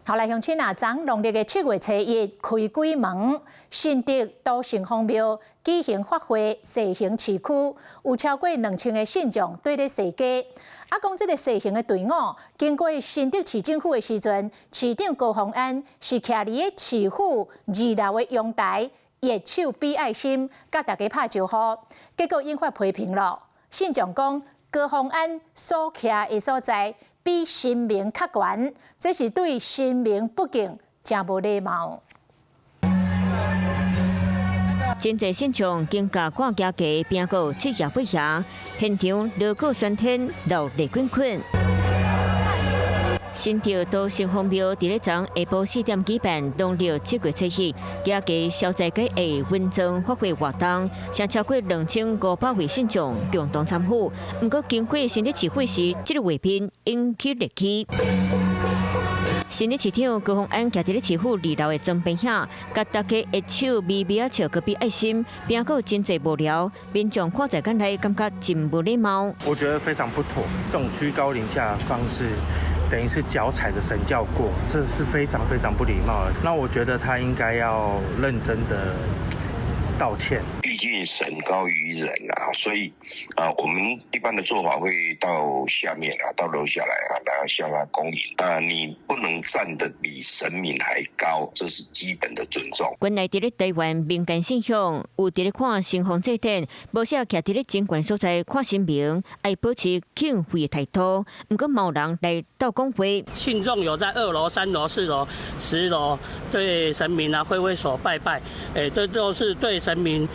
後來鄉親啊，昨農曆的7月初1開鬼門，新竹都城隍廟舉行法會，西行市區有超過2000個信眾對咧西街。啊，講這個西行的隊伍經過新竹市政府的時陣，市長高虹安是徛佇個市府2樓的陽台，熱手比愛心，甲大家拍招呼，結果引發批評咯。信眾講高虹安所徛的所在比神明較懸，這是對神明不敬，真無禮貌。真濟信眾經過掛家街邊個七夜八夜，現場鑼鼓喧天，鬧熱滾滾。新竹都城隍廟佇咧昨下晡4點舉辦農曆7月初1家家消災解厄文章發揮活動，將超過2500位信眾共同參與。不過經過新竹市會時，這個畫面引起熱氣。新竹市長高虹安徛佇咧市府2樓的裝備下，甲大家一手微微啊笑，個比愛心，並個真濟無聊，民眾看在眼內感覺真無禮貌。我覺得非常不妥，這種居高臨下的方式，等於是腳踩着神轎過，這是非常非常不禮貌的。那我覺得他應該要認真的道歉。畢竟神高於人啊，所以我們一般的做法會到下面啊，到樓下來啊，然後向他恭迎。你不能站得比神明還高，這是基本的尊重。原來佇咧台灣民間信仰，有佇咧看神風祭典，無少徛佇咧真懸所在看神明，愛保持敬畏的態度。不過冇人來到講話。信眾有在2樓、3樓、4樓、10樓對神明啊揮揮手拜拜，這就是對神明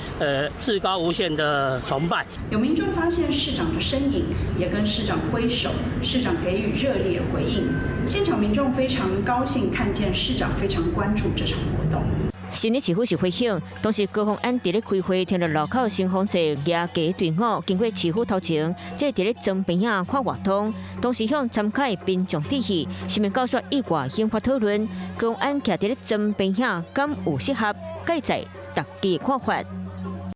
至高無限的崇拜。有民眾發現市長的身影，也跟市長揮手，市長給予熱烈回應。現場民眾非常高興，看見市長非常關注這場活動。新竹市府是回響，當時高虹安佇咧開會，聽到路口城隍祭舉家隊伍經過市府頭前，即佇咧裝邊仔看活動。當時向參加的民眾致意，新聞教學以外引發討論。高虹安徛佇咧裝邊仔，敢有適合？介在大家看法。